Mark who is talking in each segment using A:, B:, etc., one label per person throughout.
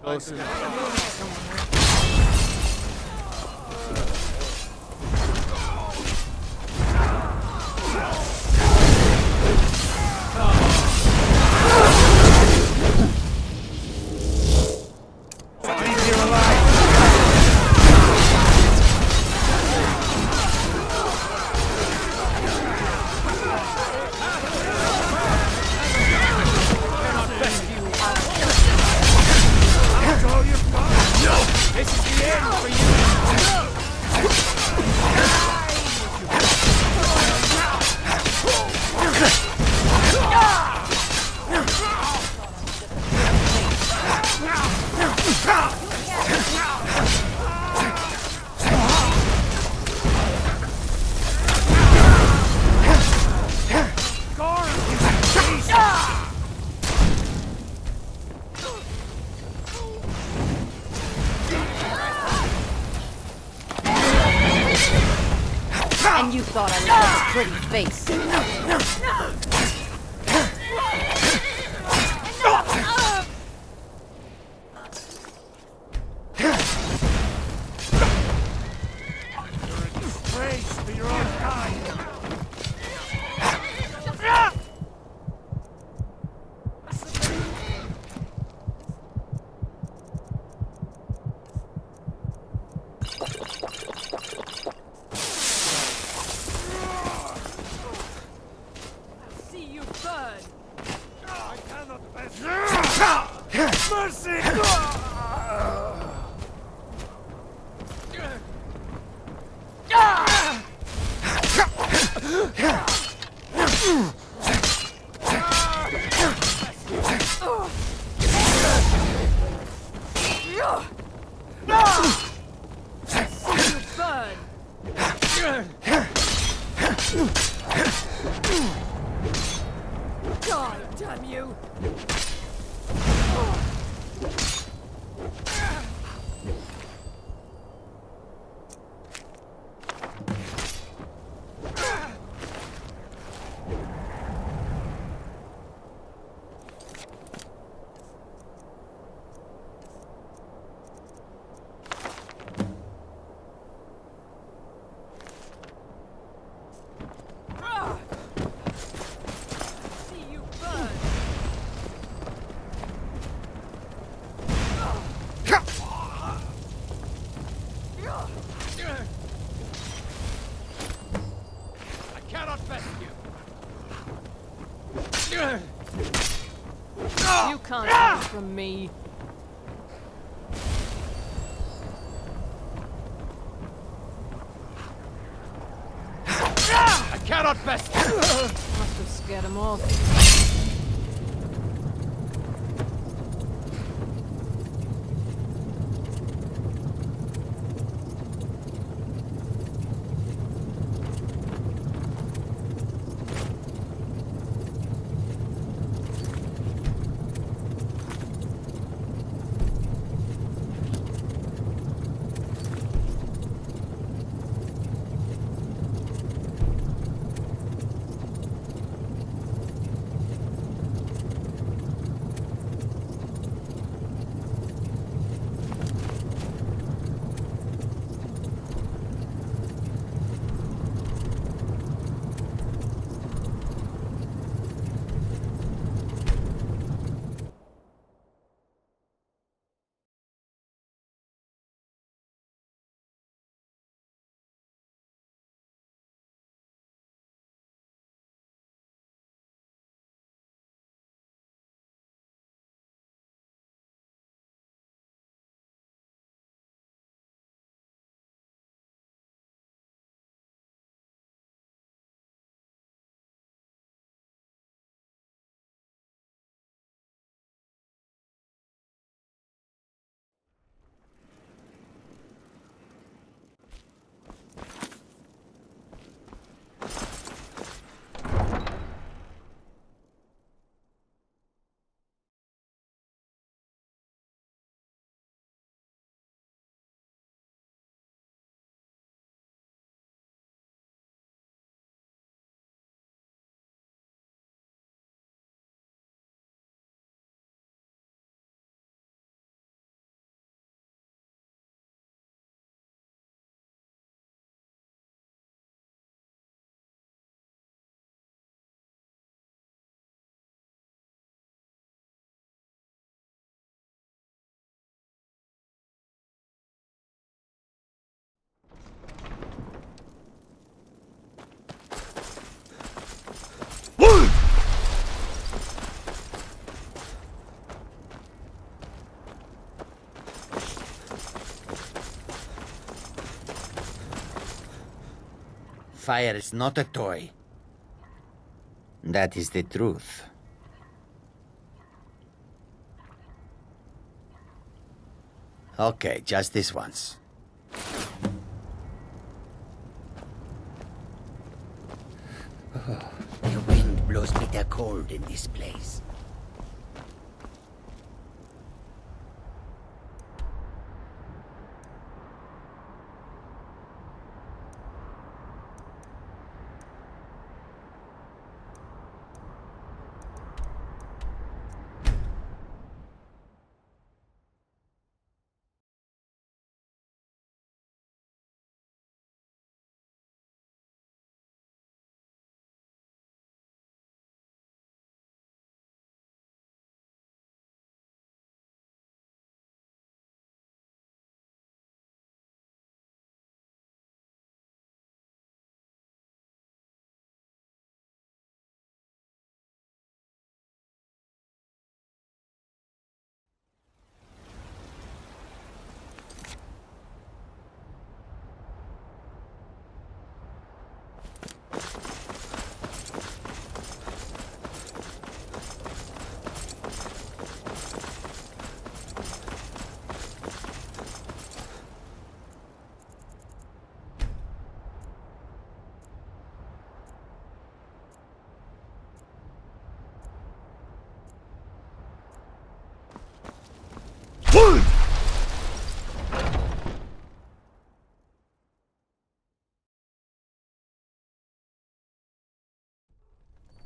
A: Close enough.
B: And you thought I would have a pretty face.
C: You're a disgrace to your own kind. I cannot bear. Mercy!
B: God damn you! You can't run from me.
C: I cannot best.
B: Must have scared him off.
D: Fire is not a toy. That is the truth. Okay, just this once. The wind blows bitter cold in this place.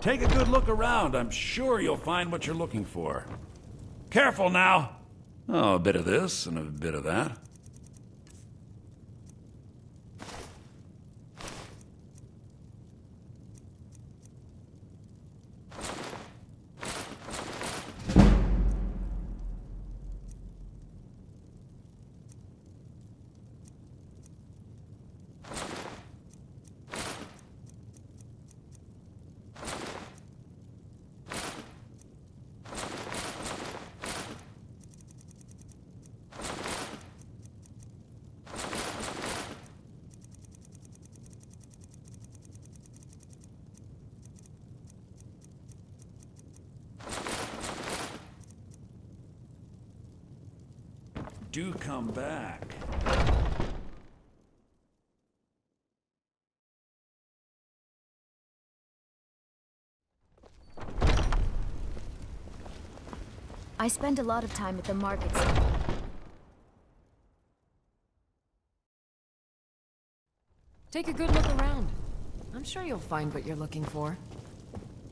C: Take a good look around. I'm sure you'll find what you're looking for. Careful now! Oh, a bit of this and a bit of that. Do come back.
E: I spend a lot of time at the markets.
B: Take a good look around. I'm sure you'll find what you're looking for.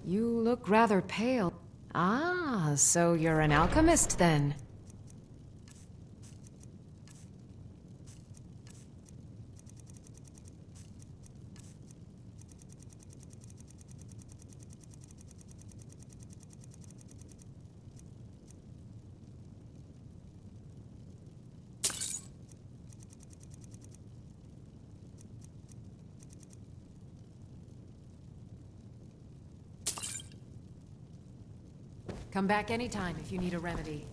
B: You look rather pale. Ah, so you're an alchemist then. Come back anytime if you need a remedy.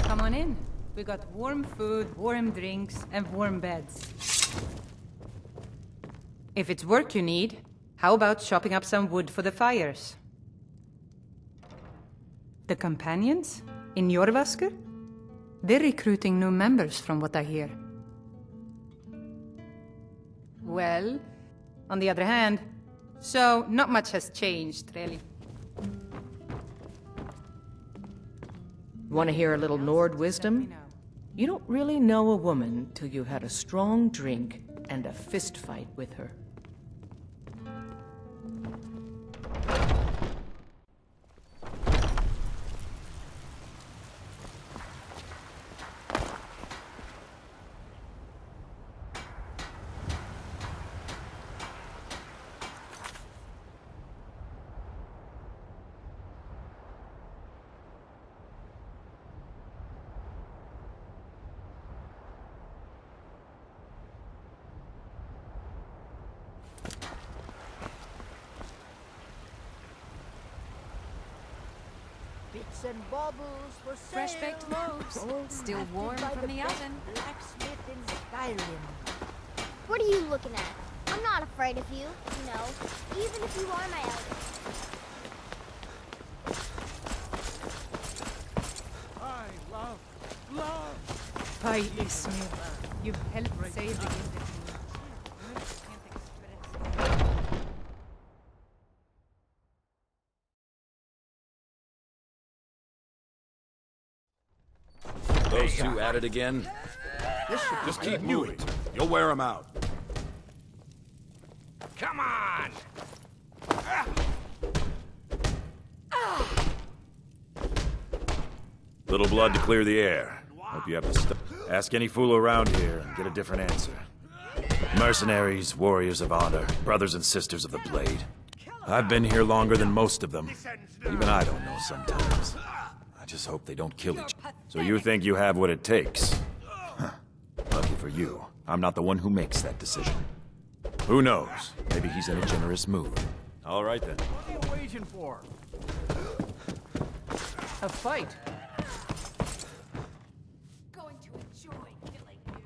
F: Come on in. We got warm food, warm drinks, and warm beds. If it's work you need, how about chopping up some wood for the fires? The companions? In Jorvasker? They're recruiting new members from what I hear. Well, on the other hand, so not much has changed, really.
G: Want to hear a little Nord wisdom? You don't really know a woman till you had a strong drink and a fist fight with her.
H: Bits and baubles for sale.
B: Fresh-baked loaves,
H: Gold
B: still
H: crafted
B: warm
H: by
B: from the
H: best
B: oven.
H: Blacksmith in Skyrim.
E: What are you looking at? I'm not afraid of you, even if you are my elder.
A: I love.
F: Hi, Ismail. You've helped save the Gilded Words. Can't express.
C: Those two at it again?
I: Just keep moving. You'll wear them out.
C: Come on! Little blood to clear the air. Hope you have to stop. Ask any fool around here and get a different answer. Mercenaries, warriors of honor, brothers and sisters of the blade. I've been here longer than most of them. Even I don't know sometimes. I just hope they don't kill each other. So you think you have what it takes? Huh. Lucky for you, I'm not the one who makes that decision. Who knows? Maybe he's in a generous mood. All right then.
A: What are you waiting for?
G: A fight.
B: Going to enjoy killing you.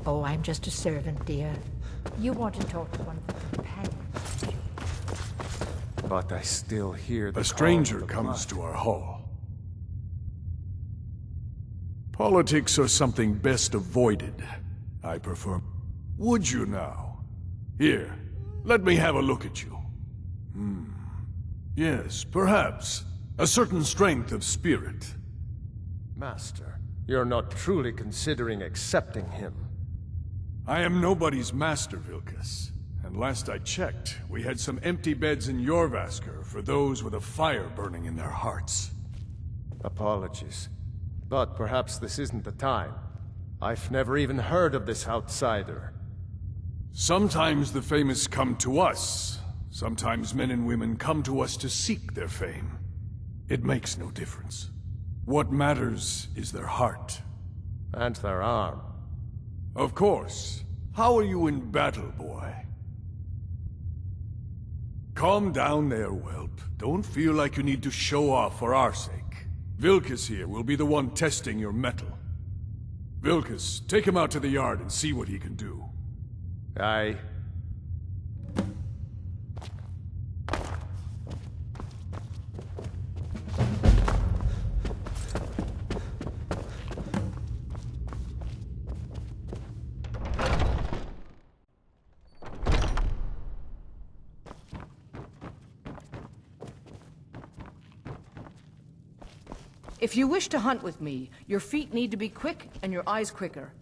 H: Oh, I'm just a servant, dear. You want to talk to one of the companions.
A: But I still hear the
I: A stranger comes to our hall. Politics are something best avoided. I prefer... Would you now? Here, let me have a look at you. Yes, perhaps. A certain strength of spirit.
A: Master, you're not truly considering accepting him.
I: I am nobody's master, Vilkas. And last I checked, we had some empty beds in Jorvaskr for those with a fire burning in their hearts.
A: Apologies. But perhaps this isn't the time. I've never even heard of this outsider.
I: Sometimes the famous come to us. Sometimes men and women come to us to seek their fame. It makes no difference. What matters is their heart.
A: And their arm.
I: Of course. How are you in battle, boy? Calm down there, whelp. Don't feel like you need to show off for our sake. Vilkas here will be the one testing your mettle. Vilkas, take him out to the yard and see what he can do.
A: Aye.
G: If you wish to hunt with me, your feet need to be quick and your eyes quicker.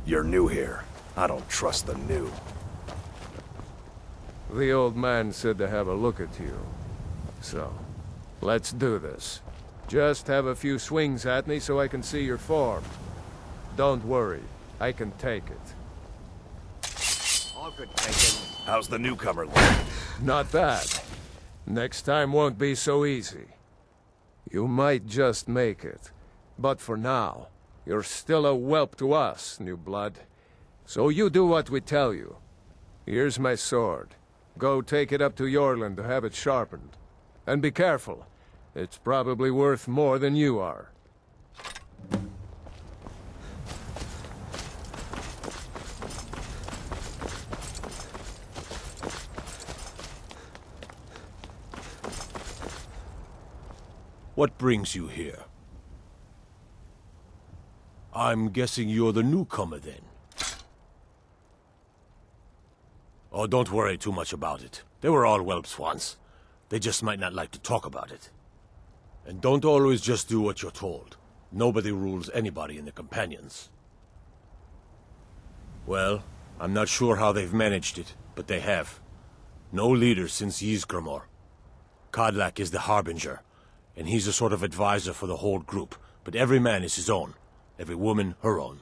C: You're new here. I don't trust the new.
A: The old man said to have a look at you. So, let's do this. Just have a few swings at me so I can see your form. Don't worry, I can take it.
D: All good, taken.
C: How's the newcomer look?
A: Not bad. Next time won't be so easy. You might just make it. But for now, you're still a whelp to us, new blood. So you do what we tell you. Here's my sword. Go take it up to Yorland to have it sharpened. And be careful. It's probably worth more than you are.
J: What brings you here? I'm guessing you're the newcomer then. Oh, don't worry too much about it. They were all whelps once. They just might not like to talk about it. And don't always just do what you're told. Nobody rules anybody in the Companions. Well, I'm not sure how they've managed it, but they have. No leader since Ysgramor. Kodlak is the Harbinger, and he's a sort of advisor for the whole group, but every man is his own. Every woman, her own.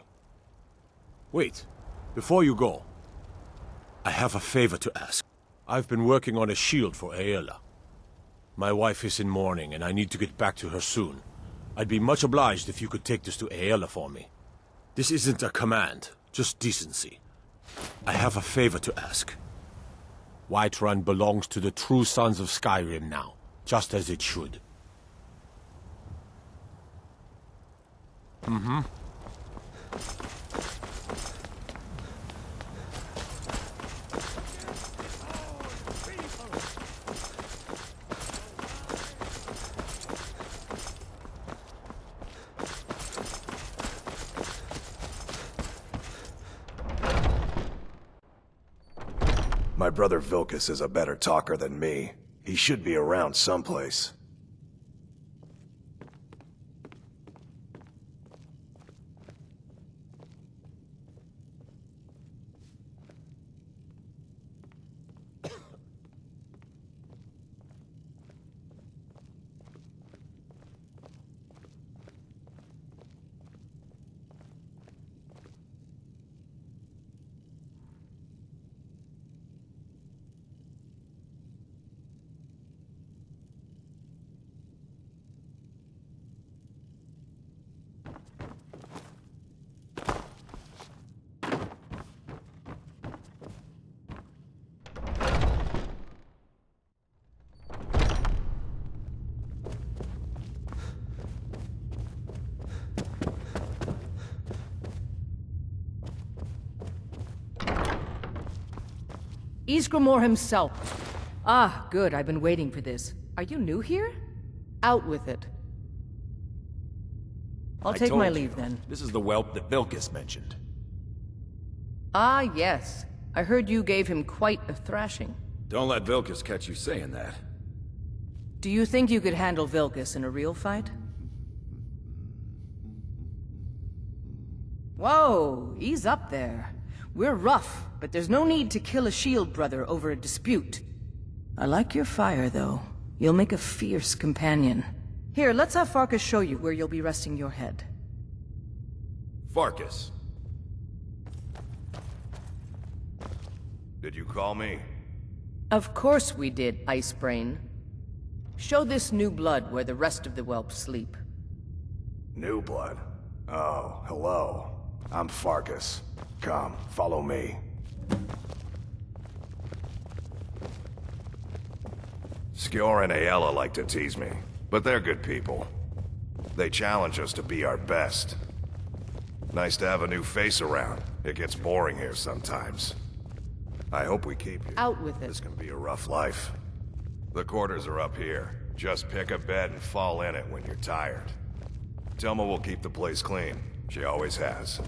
J: Wait, before you go, I have a favor to ask. I've been working on a shield for Aela. My wife is in mourning, and I need to get back to her soon. I'd be much obliged if you could take this to Aela for me. This isn't a command, just decency. I have a favor to ask. Whiterun belongs to the true sons of Skyrim now, just as it should. Mm-hmm.
K: My brother Vilkas is a better talker than me. He should be around someplace.
G: Ysgramor himself. Ah, good. I've been waiting for this. Are you new here? Out with it. I'll take my leave then.
C: This is the whelp that Vilkas mentioned.
G: Ah, yes. I heard you gave him quite a thrashing.
C: Don't let Vilkas catch you saying that.
G: Do you think you could handle Vilkas in a real fight? Whoa, ease up there. We're rough, but there's no need to kill a shield brother over a dispute. I like your fire, though. You'll make a fierce companion. Here, let's have Farkas show you where you'll be resting your head.
K: Farkas. Did you call me?
G: Of course we did, Icebrain. Show this new blood where the rest of the whelps sleep.
K: New blood? Oh, hello. I'm Farkas. Come, follow me. Skjor and Aela like to tease me, but they're good people. They challenge us to be our best. Nice to have a new face around. It gets boring here sometimes. I hope we keep you.
G: Out with it.
K: This can be a rough life. The quarters are up here. Just pick a bed and fall in it when you're tired. Telma will keep the place clean. She always has.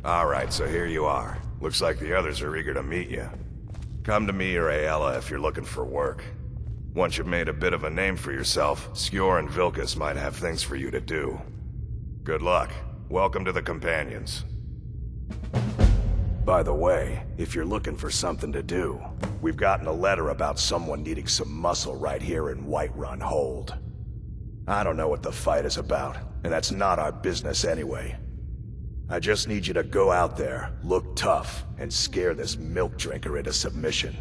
K: Alright, so here you are. Looks like the others are eager to meet you. Come to me or Aela if you're looking for work. Once you've made a bit of a name for yourself, Skjor and Vilkas might have things for you to do. Good luck. Welcome to the Companions. By the way, if you're looking for something to do, we've gotten a letter about someone needing some muscle right here in Whiterun Hold. I don't know what the fight is about, and that's not our business anyway. I just need you to go out there, look tough, and scare this milk drinker into submission.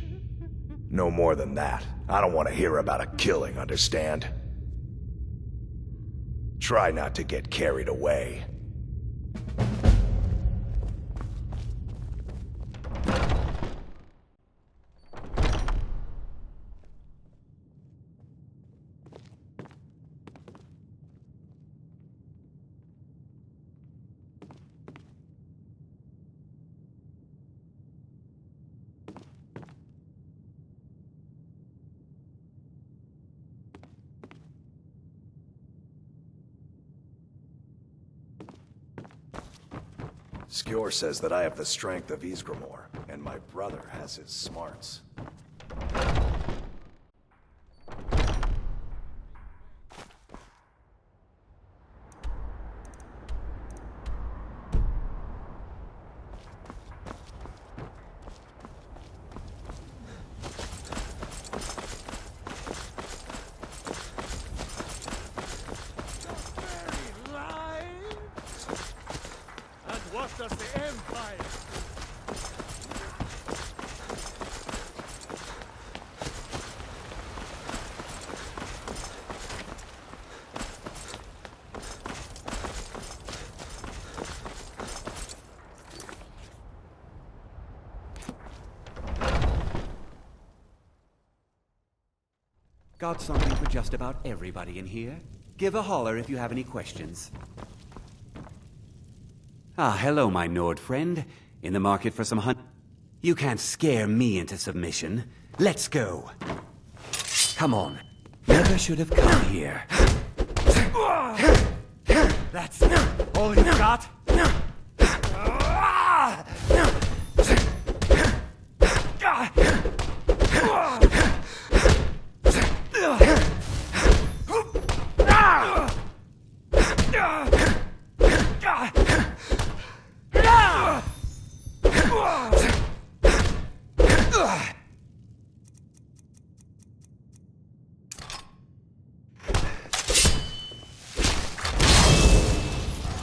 K: No more than that. I don't want to hear about a killing, understand? Try not to get carried away. Skjor says that I have the strength of Ysgramor, and my brother has his smarts.
L: Got something for just about everybody in here. Give a holler if you have any questions. Ah, hello, my Nord friend. In the market for some hunt? You can't scare me into submission. Let's go. Come on. Never should have come here.
C: That's all you got?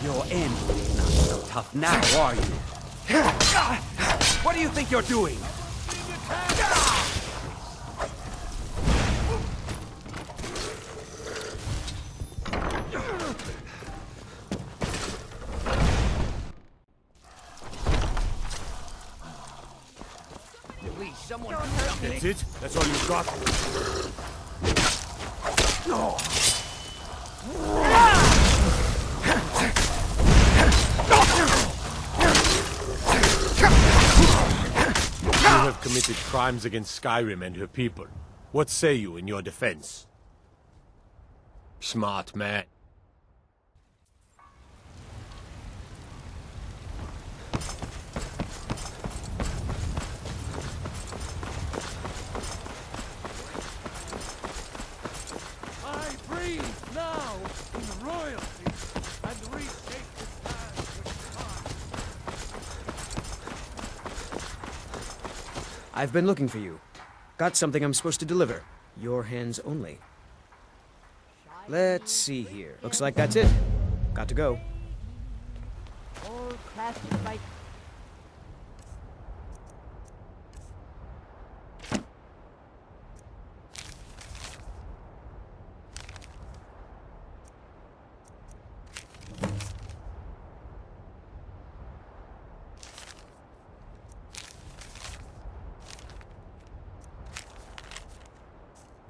L: Your end is not so tough now, are you? What do you think you're doing?
J: That's it? That's all you've got?
L: No!
J: You have committed crimes against Skyrim and her people. What say you in your defense? Smart man.
A: I breathe now in royalty and reshape the skies with time.
M: I've been looking for you. Got something I'm supposed to deliver. Your hands only. Let's see here. Looks like that's it. Got to go.
H: All classified.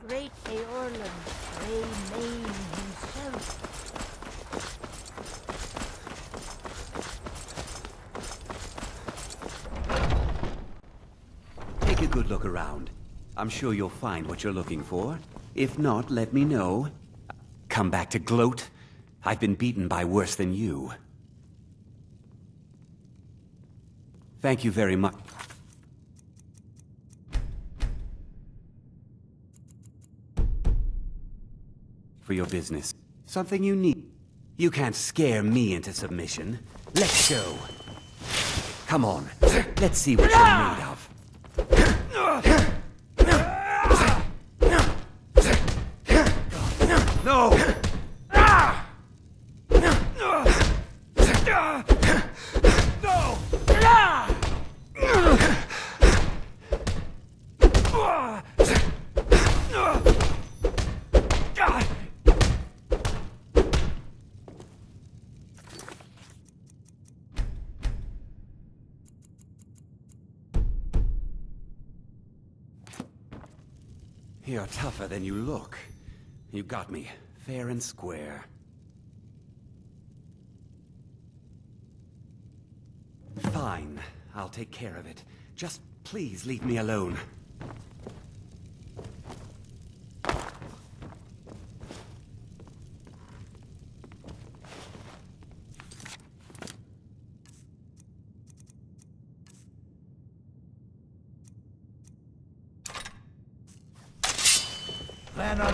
H: Great Eorlund, Grey Mane himself.
L: Take a good look around. I'm sure you'll find what you're looking for. If not, let me know. Come back to gloat. I've been beaten by worse than you. Thank you very much. For your business. Something you need. You can't scare me into submission. Let's go. Come on. Let's see what you're made of. No! You're tougher than you look. You got me, fair and square. Fine, I'll take care of it. Just please leave me alone.
K: Plan on.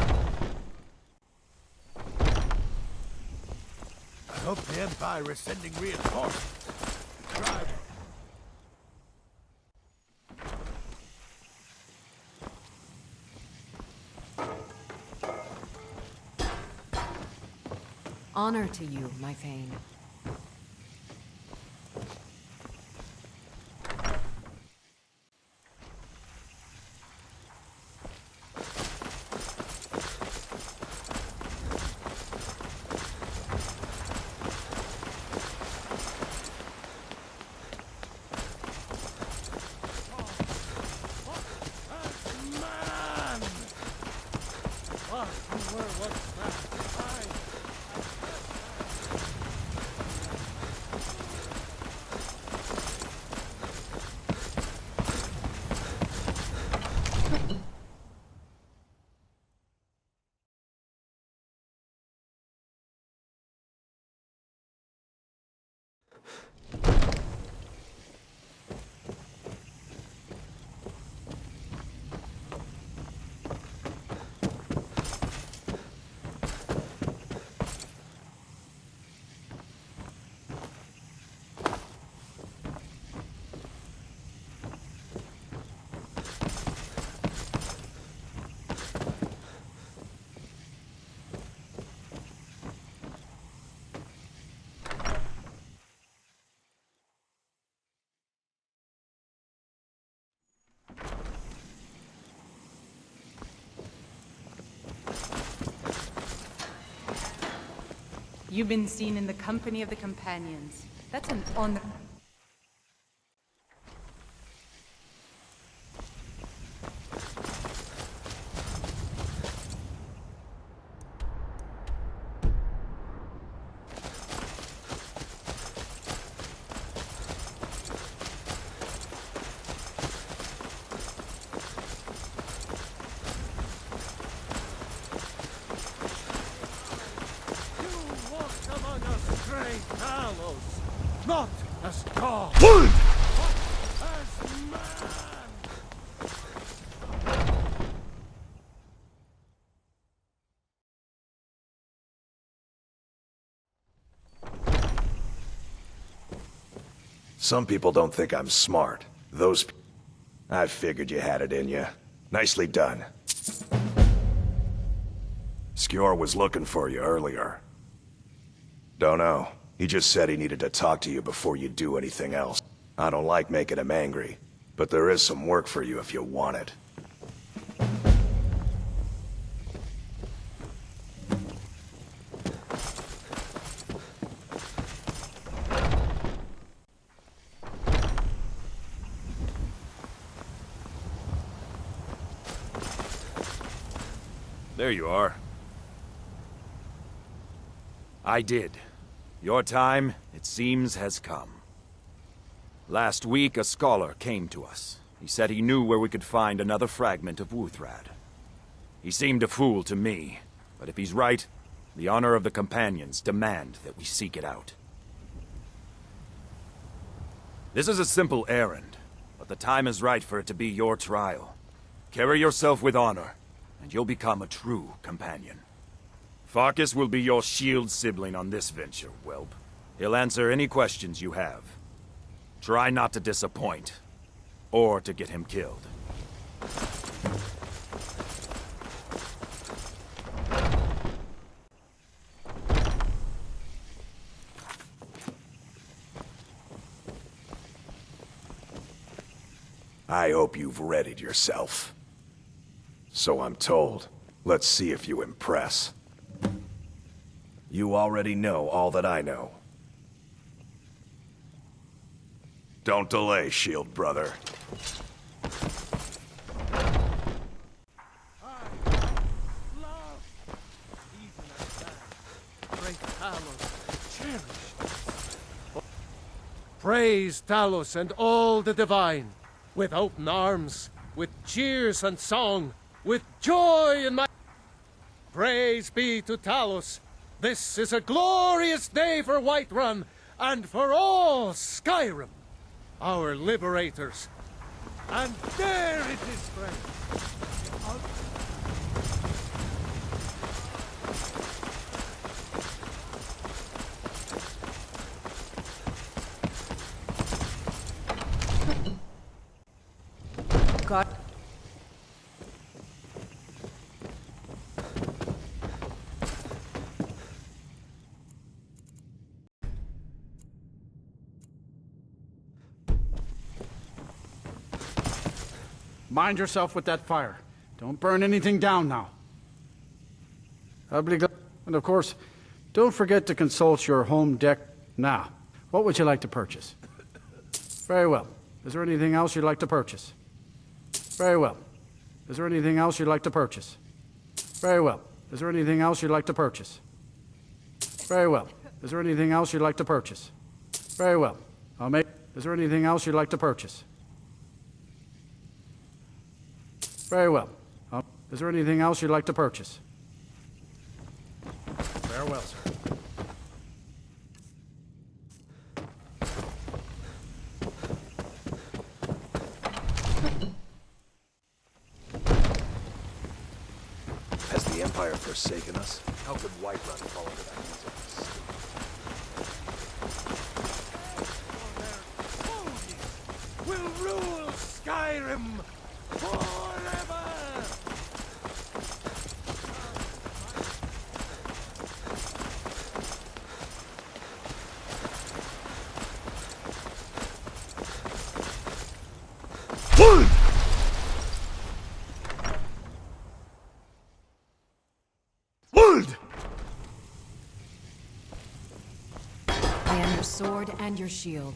K: I hope the Empire is sending reinforcements. Drive.
B: Honor to you, my Thane.
F: You've been seen in the company of the companions. That's an honor.
A: Not as God,
J: Wood!
A: but as man!
K: Some people don't think I'm smart. I figured you had it in you. Nicely done. Skjor was looking for you earlier. Don't know. He just said he needed to talk to you before you do anything else. I don't like making him angry, but there is some work for you if you want it.
C: There you are. I did. Your time, it seems, has come. Last week, a scholar came to us. He said he knew where we could find another fragment of Wuthrad. He seemed a fool to me, but if he's right, the honor of the Companions demand that we seek it out. This is a simple errand, but the time is right for it to be your trial. Carry yourself with honor, and you'll become a true companion. Farkas will be your shield sibling on this venture, whelp. He'll answer any questions you have. Try not to disappoint, or to get him killed.
K: I hope you've readied yourself. So I'm told. Let's see if you impress. You already know all that I know. Don't delay, Shield brother.
A: Praise Talos and all the divine, with open arms, with cheers and song, with joy in my... Praise be to Talos. This is a glorious day for Whiterun, and for all Skyrim, our liberators. And there it is, friends.
G: God.
N: Mind yourself with that fire. Don't burn anything down now. And of course, don't forget to consult your home deck. Now, what would you like to purchase? Very well. Is there anything else you'd like to purchase? Very well. Is there anything else you'd like to purchase? Very well. Is there anything else you'd like to purchase? Very well. Is there anything else you'd like to purchase? Very well. Is there anything else you'd like to purchase? Very well. Is there anything else you'd like to purchase? Farewell, sir.
K: Has the Empire forsaken us? How could Whiterun fall into that music?
A: Will rule Skyrim forever!
J: Wood! Wood!
B: your sword and your shield.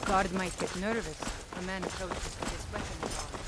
F: Guard might get nervous. A man approaches with his weapon drawn.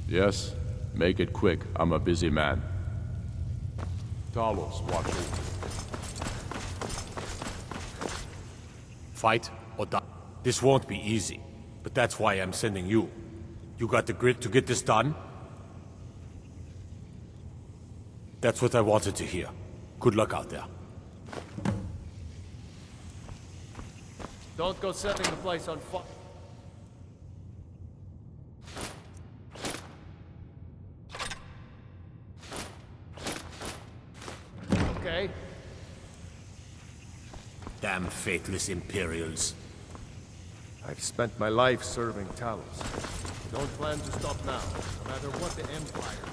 O: Yes? Make it quick. I'm a busy man. Talos, watch over.
J: Fight or die. This won't be easy, but that's why I'm sending you. You got the grit to get this done? That's what I wanted to hear. Good luck out there.
A: Don't go setting the place on fire. Okay.
J: Damn faithless Imperials.
A: I've spent my life serving Talos. Don't plan to stop now, no matter what the Empire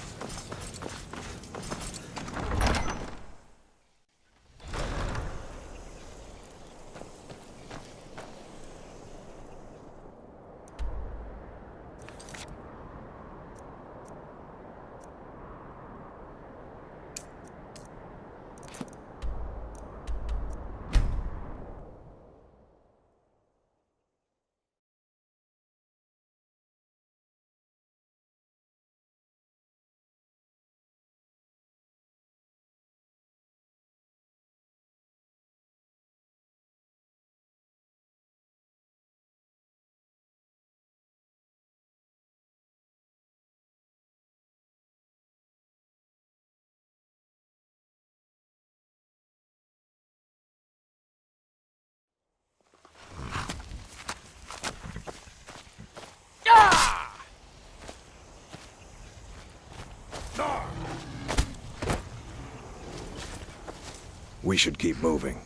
K: We should keep moving.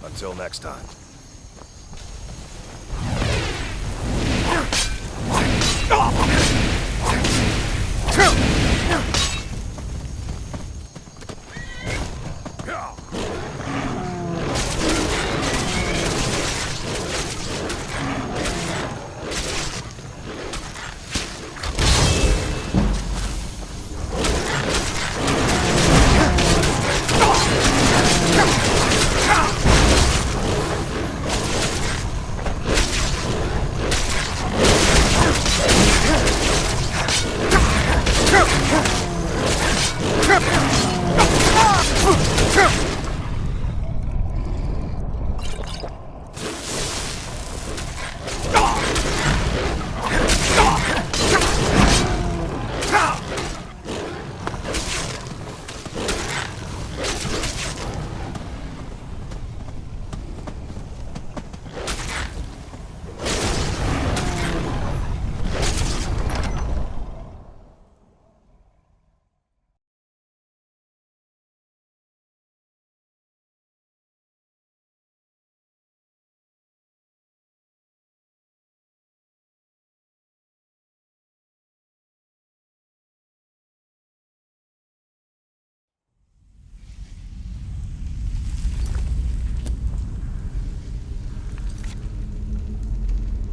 K: Until next time.
C: Oh!